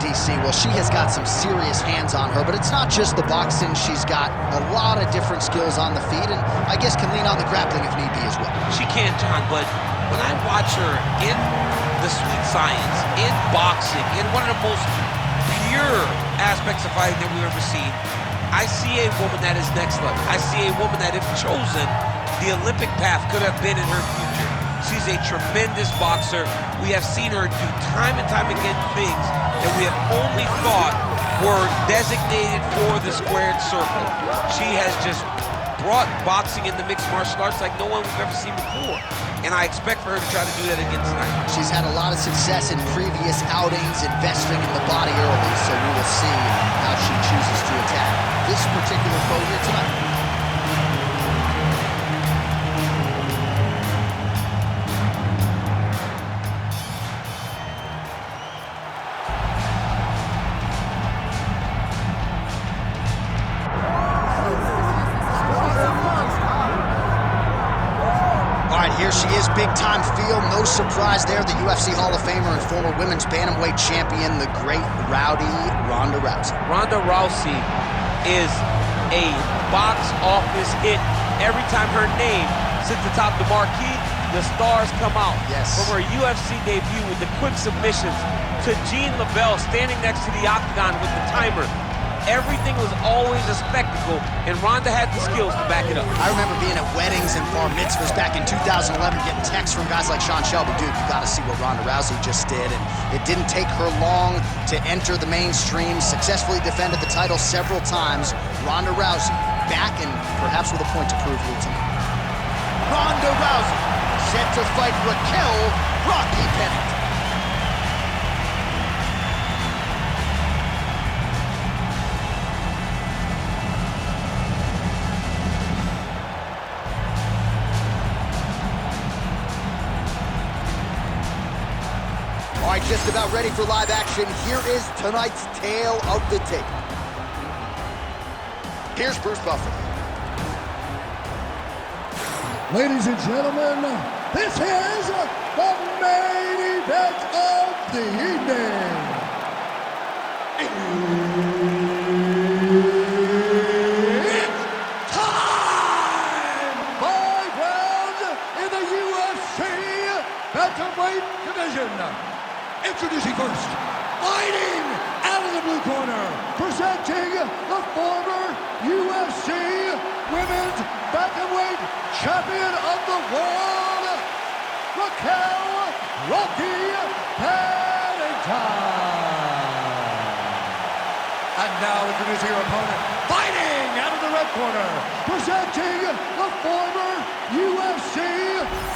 DC. Well, she has got some serious hands on her, but it's not just the boxing. She's got a lot of different skills on the feet, and I guess can lean on the grappling if need be as well. She can, John, but when I watch her in the sweet science, in boxing, in one of the most pure aspects of fighting that we've ever seen, I see a woman that is next level. I see a woman that, if chosen, the Olympic path could have been in her future. She's a tremendous boxer. We have seen her do time and time again things that we have only thought were designated for the squared circle. She has just brought boxing into mixed martial arts like no one we've ever seen before. And I expect for her to try to do that again tonight. She's had a lot of success in previous outings, investing in the body early, so we will see how she chooses to attack this particular foe here tonight. Here she is, big-time feel, no surprise there. The UFC Hall of Famer and former women's bantamweight champion, the great rowdy Ronda Rousey. Ronda Rousey is a box office hit. Every time her name sits atop the marquee, the stars come out. Yes. From her UFC debut with the quick submissions to Jean LaBelle standing next to the octagon with the timer. Everything was always a spectacle, and Ronda had the skills to back it up. I remember being at weddings and bar mitzvahs back in 2011, getting texts from guys like Sean Shelby, dude, you gotta see what Ronda Rousey just did, and it didn't take her long to enter the mainstream, successfully defended the title several times. Ronda Rousey back and perhaps with a point to prove here tonight. Ronda Rousey set to fight Raquel Rocky Pennington. All right, just about ready for live action. Here is tonight's tale of the tape. Here's Bruce Buffer. Ladies and gentlemen, this is the main event of the evening. It's time! 5 rounds in the UFC bantamweight division. Introducing first, fighting out of the blue corner, presenting the former UFC Women's Bantamweight Champion of the World, Raquel Rocky Pennington. And now introducing her opponent, fighting out of the red corner, presenting the former UFC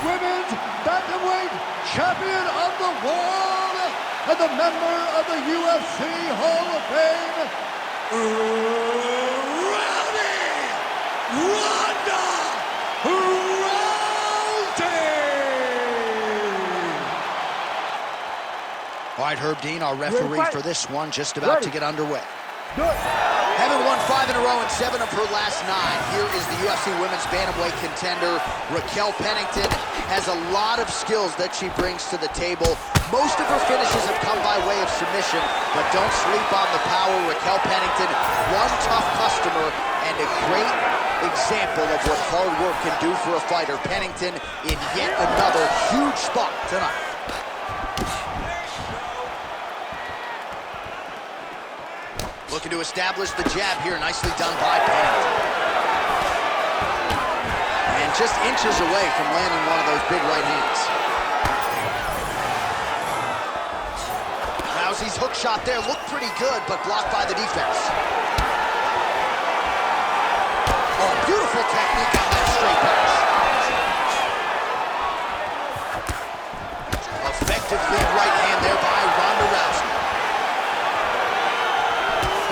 Women's Bantamweight Champion of the World, and the member of the UFC Hall of Fame, Ronda Rousey! All right, Herb Dean, our referee for this one, just about to get underway. Having won 5 in a row and 7 of her last 9, here is the UFC Women's Bantamweight contender. Raquel Pennington has a lot of skills that she brings to the table. Most of her finishes have come by way of submission, but don't sleep on the power. Raquel Pennington, one tough customer and a great example of what hard work can do for a fighter. Pennington in yet another huge spot tonight. Looking to establish the jab here, nicely done by Pennington. And just inches away from landing one of those big right hands. Rousey's hook shot there looked pretty good, but blocked by the defense. Oh, beautiful technique on that straight pass. Effective lead right hand there by Ronda Rousey.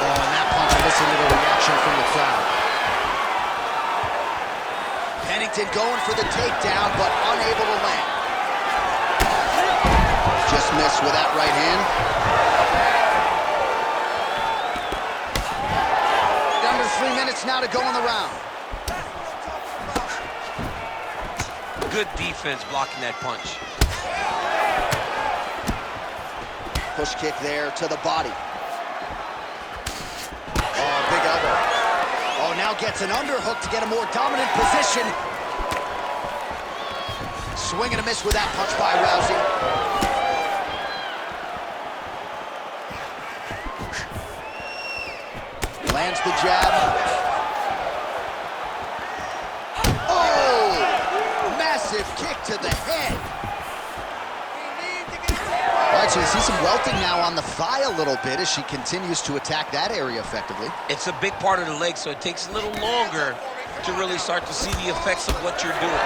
Oh, and that punch, listen to the reaction from the crowd. Pennington going for the takedown, but unable to land. Just missed with that right hand. Under 3 minutes now to go in the round. Good defense blocking that punch. Push kick there to the body. Oh, big elbow. Oh, now gets an underhook to get a more dominant position. Swing and a miss with that punch by Rousey. Lands the jab. Oh! Massive kick to the head. All right, so you see some welting now on the thigh a little bit as she continues to attack that area effectively. It's a big part of the leg, so it takes a little longer to really start to see the effects of what you're doing.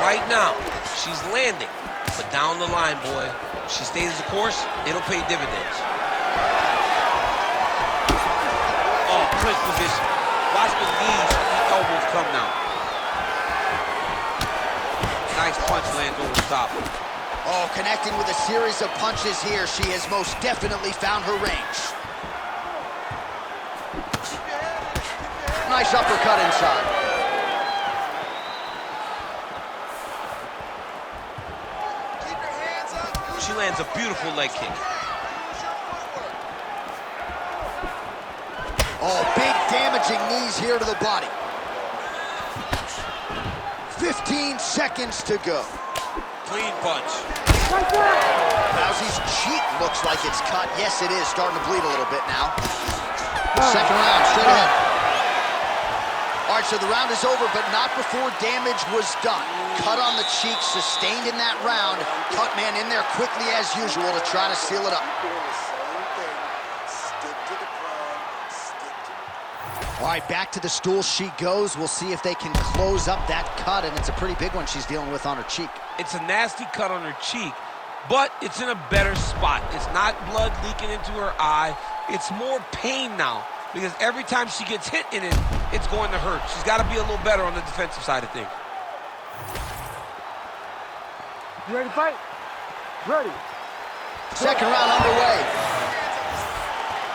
Right now, she's landing, but down the line, boy, she stays the course, it'll pay dividends. Oh, clinch position. Watch the knees and the elbows come now. Nice punch lands over the top. Oh, connecting with a series of punches here. She has most definitely found her range. Nice uppercut inside. She lands a beautiful leg kick. Oh, big damaging knees here to the body. 15 seconds to go. Clean punch. Rousey's cheek looks like it's cut. Yes, it is. Starting to bleed a little bit now. Second round, straight ahead. All right, so the round is over, but not before damage was done. Cut on the cheek, sustained in that round. Cut man in there quickly as usual to try to seal it up. All right, back to the stool she goes. We'll see if they can close up that cut, and it's a pretty big one she's dealing with on her cheek. It's a nasty cut on her cheek, but it's in a better spot. It's not blood leaking into her eye. It's more pain now, because every time she gets hit in it, it's going to hurt. She's got to be a little better on the defensive side of things. You ready to fight? Ready. Second round underway.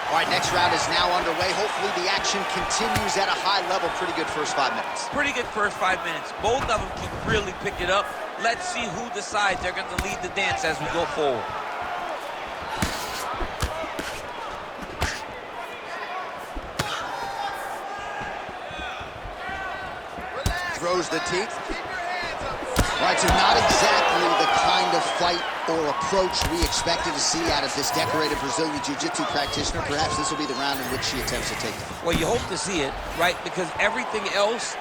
All right, next round is now underway. Hopefully the action continues at a high level. Pretty good first 5 minutes. Pretty good first 5 minutes. Both of them can really pick it up. Let's see who decides they're going to lead the dance as we go forward. Throws the teeth. All right, so not exactly the kind of fight or approach we expected to see out of this decorated Brazilian Jiu-Jitsu practitioner. Perhaps this will be the round in which she attempts to take it. Well, you hope to see it, right? Because everything else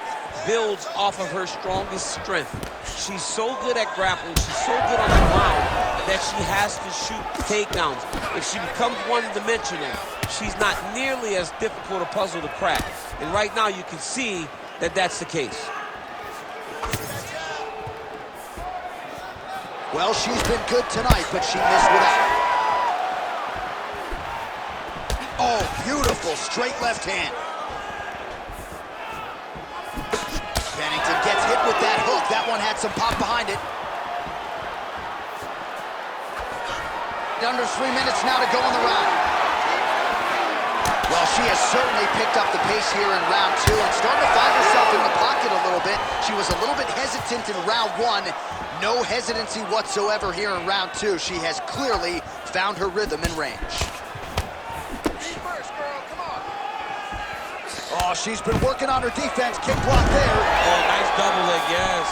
builds off of her strongest strength. She's so good at grappling, she's so good on the ground that she has to shoot takedowns. If she becomes one-dimensional, she's not nearly as difficult a puzzle to crack. And right now you can see that that's the case. Well, she's been good tonight, but she missed without. Oh, beautiful straight left hand. Pennington gets hit with that hook. That one had some pop behind it. Under 3 minutes now to go in the round. Well, she has certainly picked up the pace here in round 2 and starting to find herself in the pocket a little bit. She was a little bit hesitant in round 1. No hesitancy whatsoever here in round 2. She has clearly found her rhythm and range. Oh, she's been working on her defense. Kick block there. Oh, nice double leg, yes.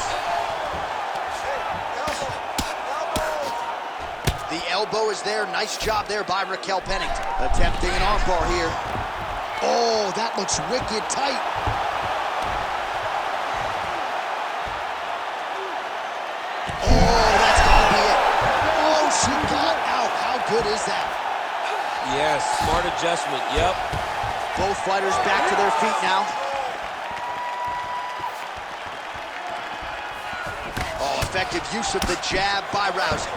The elbow is there. Nice job there by Raquel Pennington. Attempting an armbar here. Oh, that looks wicked tight. Oh, that's gonna be it. Oh, she got out. How good is that? Yes, smart adjustment, yep. Both fighters back to their feet now. Oh, effective use of the jab by Rousey.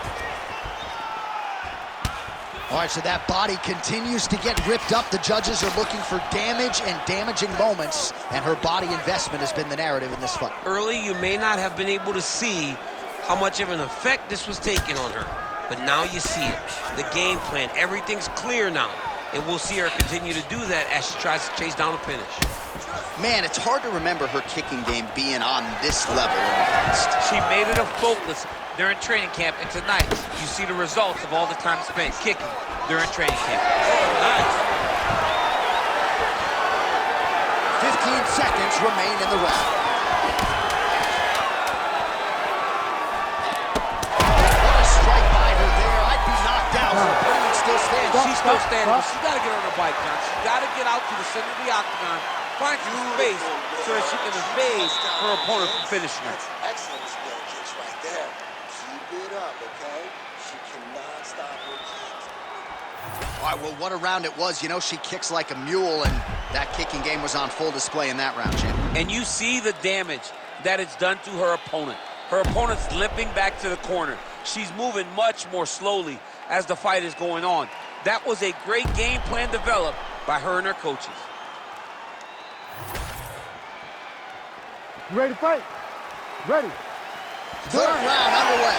All right, so that body continues to get ripped up. The judges are looking for damage and damaging moments, and her body investment has been the narrative in this fight. Early, you may not have been able to see how much of an effect this was taking on her, but now you see it. The game plan, everything's clear now, and we'll see her continue to do that as she tries to chase down a finish. Man, it's hard to remember her kicking game being on this level in the past. She made it a focus during training camp, and tonight you see the results of all the time spent kicking. during training camp. Oh, nice. 15 seconds remain in the round. What a strike by her there. I'd be knocked out. Her opponent still stands. She's still standing, but she's got to get on her bike, John. She's got to get out to the center of the octagon, find some space so that she can evade her opponent from finishing her. That's excellent skill kicks right there. Keep it up, okay? She cannot stop her kicks. All right, well, what a round it was. You know, she kicks like a mule, and that kicking game was on full display in that round, champ. And you see the damage that it's done to her opponent. Her opponent's limping back to the corner. She's moving much more slowly as the fight is going on. That was a great game plan developed by her and her coaches. You ready to fight? Ready. Third round underway.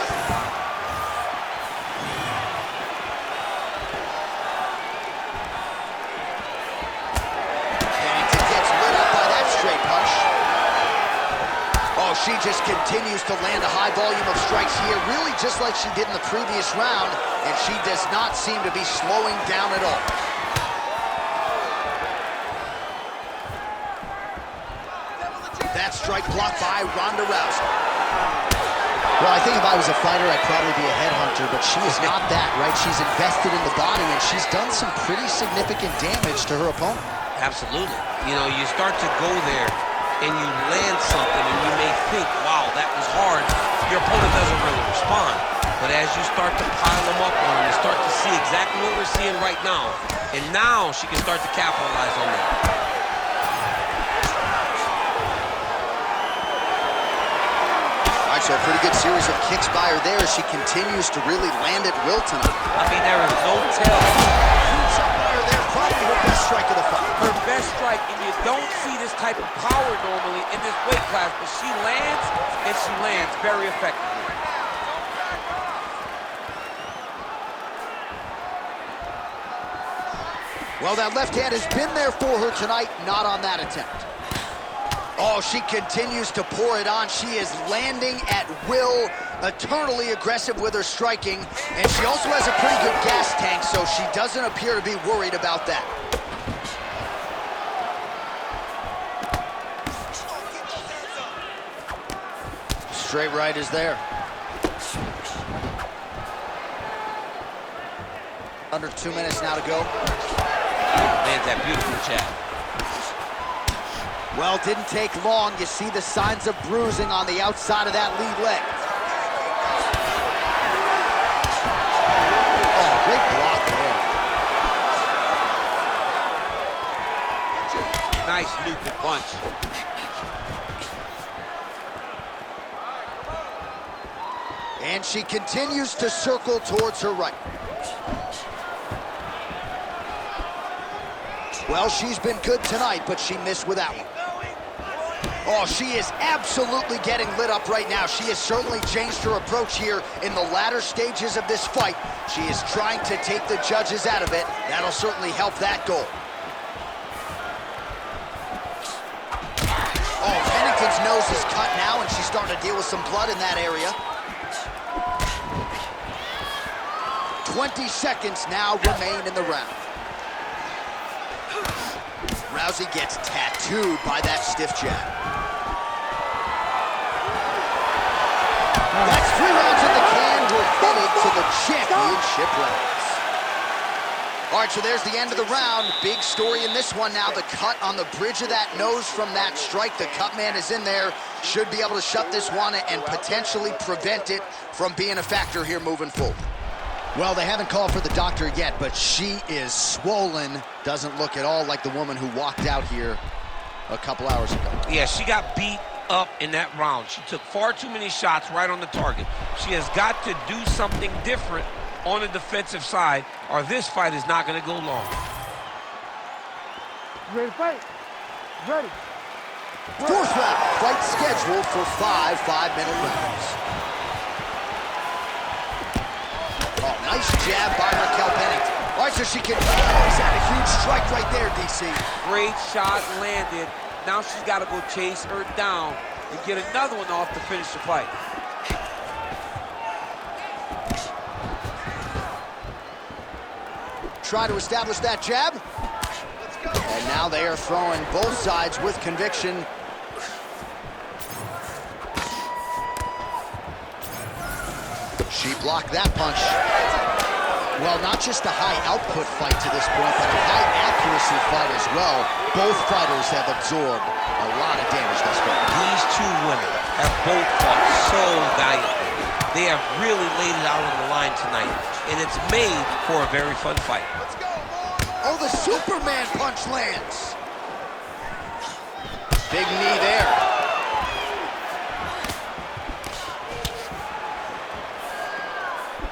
Pennington gets lit up by that straight punch. Oh, she just continues to land a high volume of strikes here, really just like she did in the previous round, and she does not seem to be slowing down at all. That strike blocked by Ronda Rousey. Well, I think if I was a fighter, I'd probably be a headhunter, but she is not that, right? She's invested in the body, and she's done some pretty significant damage to her opponent. Absolutely. You know, you start to go there and you land something and you may think, wow, that was hard. Your opponent doesn't really respond. But as you start to pile them up on her, you start to see exactly what we're seeing right now. And now she can start to capitalize on that. So a pretty good series of kicks by her there as she continues to really land at will tonight. I mean, there is no tell. Huge shot by her there, probably her best strike of the fight. Her best strike, and you don't see this type of power normally in this weight class, but she lands, and she lands very effectively. Well, that left hand has been there for her tonight, not on that attempt. Oh, she continues to pour it on. She is landing at will, eternally aggressive with her striking, and she also has a pretty good gas tank, so she doesn't appear to be worried about that. Straight right is there. Under 2 minutes now to go. Lands that beautiful jab. Well, it didn't take long. You see the signs of bruising on the outside of that lead leg. Oh, great block there. Nice looping punch. And she continues to circle towards her right. Well, she's been good tonight, but she missed with that one. Oh, she is absolutely getting lit up right now. She has certainly changed her approach here in the latter stages of this fight. She is trying to take the judges out of it. That'll certainly help that goal. Oh, Pennington's nose is cut now, and she's starting to deal with some blood in that area. 20 seconds now remain in the round. Rousey gets tattooed by that stiff jab. That's 3 rounds in the can. We're headed to the championship rounds. All right, so there's the end of the round. Big story in this one now. The cut on the bridge of that nose from that strike. The cut man is in there. Should be able to shut this one and potentially prevent it from being a factor here moving forward. Well, they haven't called for the doctor yet, but she is swollen. Doesn't look at all like the woman who walked out here a couple hours ago. Yeah, she got beat up in that round. She took far too many shots right on the target. She has got to do something different on the defensive side, or this fight is not going to go long. You ready to fight? Ready. Fourth round, fight scheduled for 5 5-minute rounds. Oh, nice jab by Raquel Pennington. All right, so she can... Oh, he's had a huge strike right there, DC. Great shot landed. Now she's got to go chase her down and get another one off to finish the fight. try to establish that jab. And now they are throwing both sides with conviction. She blocked that punch. Well, not just a high-output fight to this point, but a high-accuracy fight as well. Both fighters have absorbed a lot of damage thus far. These two women have both fought so valiantly. They have really laid it out on the line tonight, and it's made for a very fun fight. Oh, the Superman punch lands. Big knee there.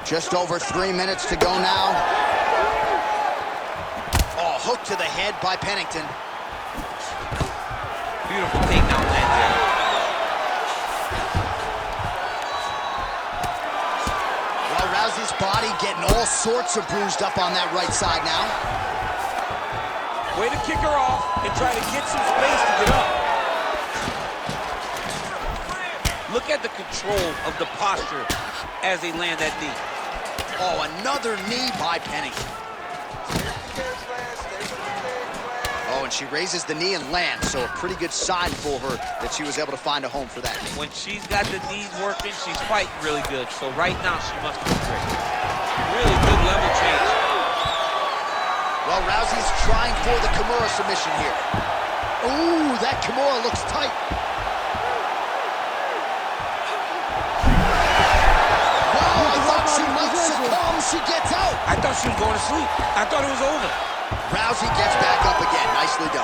Just over 3 minutes to go now. Oh, hook to the head by Pennington. Beautiful takedown land there. Well, Rousey's body getting all sorts of bruised up on that right side now. Way to kick her off and try to get some space to get up. Look at the control of the posture as they land that knee. Oh, another knee by Pennington. Oh, and she raises the knee and lands, so a pretty good sign for her that she was able to find a home for that. When she's got the knees working, she's fighting really good. So right now, she must be great. Really good level change. Well, Rousey's trying for the Kimura submission here. Ooh, that Kimura looks tight. She might succumb, she gets out. I thought she was going to sleep. I thought it was over. Rousey gets back up again. Nicely done.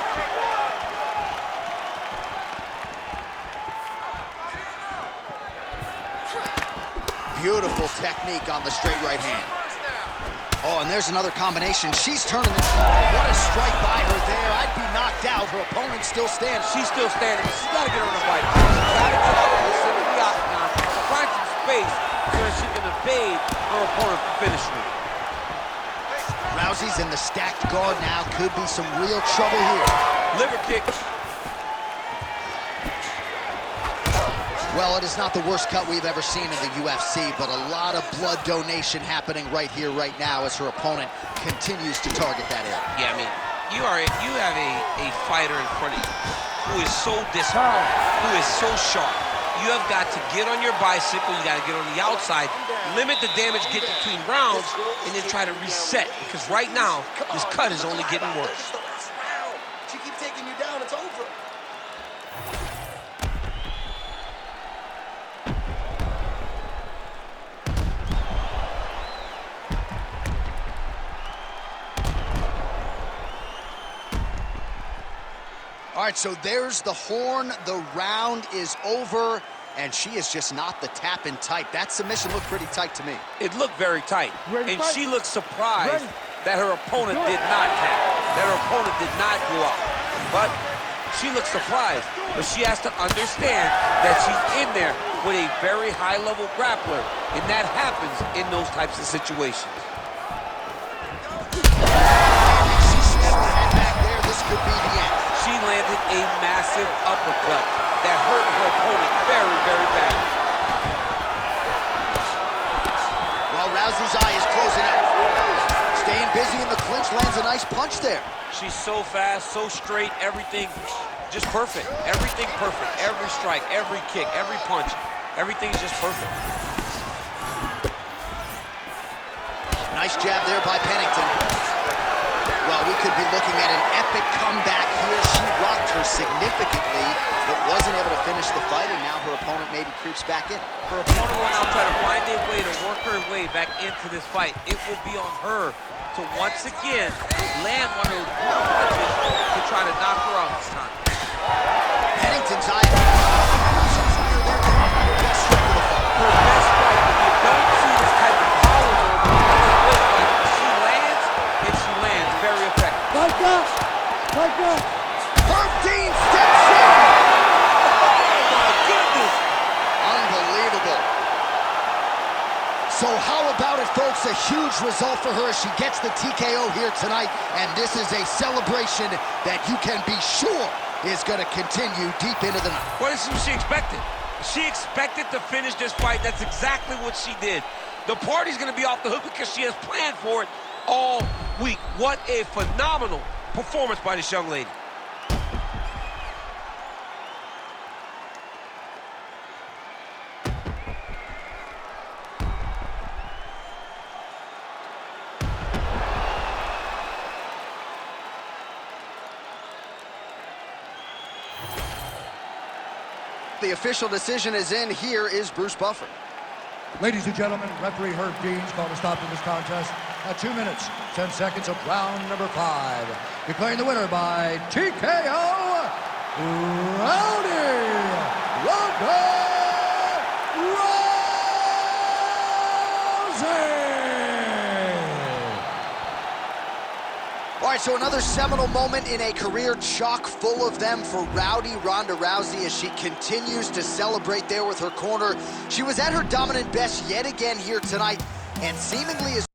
Beautiful technique on the straight right hand. Oh, and there's another combination. She's turning this. What a strike by her there. I'd be knocked out. Her opponent still stands. She's still standing, but she's got to get her on the fight. She's got to get out of the center of the octagon, find some space so that she can evade her opponent from finishing her. Rousey's in the stacked guard now. Could be some real trouble here. Liver kick. Well, it is not the worst cut we've ever seen in the UFC, but a lot of blood donation happening right here, right now, as her opponent continues to target that area. Yeah, I mean, you have a fighter in front of you who is so disciplined, who is so sharp. You have got to get on your bicycle, you got to get on the outside, limit the damage, get between rounds, and then try to reset. Because right now, this cut is only getting worse. She keeps taking you down, it's over. All right, so there's the horn. The round is over, and she is just not the tap-in type. That submission looked pretty tight to me. It looked very tight, and she looked surprised that her opponent did not tap, that her opponent did not go out. But she looked surprised, but she has to understand that she's in there with a very high-level grappler, and that happens in those types of situations. She stepped the head back there. This could be the end. She landed a massive uppercut that hurt her opponent very, very bad. Well, Rousey's eye is closing up. Staying busy in the clinch, lands a nice punch there. She's so fast, so straight, everything just perfect. Everything perfect. Every strike, every kick, every punch, everything is just perfect. Nice jab there by Pennington. Well, we could be looking at an epic comeback here. She rocked her significantly, but wasn't able to finish the fight, and now her opponent maybe creeps back in. Her opponent will now try to find a way to work her way back into this fight. It will be on her to once again land one of those punches to try to knock her out this time. Pennington's eye. Her best strike of the fight. Her best strike. You don't see this type of power like she lands, and she lands very effective. Like that! Like that! 13 steps in! Oh my goodness! Unbelievable. So how about it, folks? A huge result for her. She gets the TKO here tonight, and this is a celebration that you can be sure is going to continue deep into the night. What is she expected? She expected to finish this fight. That's exactly what she did. The party's going to be off the hook because she has planned for it, all week. What a phenomenal performance by this young lady. The official decision is in. Here is Bruce Buffer. Ladies and gentlemen, referee Herb Dean's called a stop to this contest at 2 minutes, 10 seconds of round number 5. Declaring the winner by TKO, Rowdy Rousey! All right, so another seminal moment in a career chock full of them for Rowdy Ronda Rousey as she continues to celebrate there with her corner. She was at her dominant best yet again here tonight, and seemingly is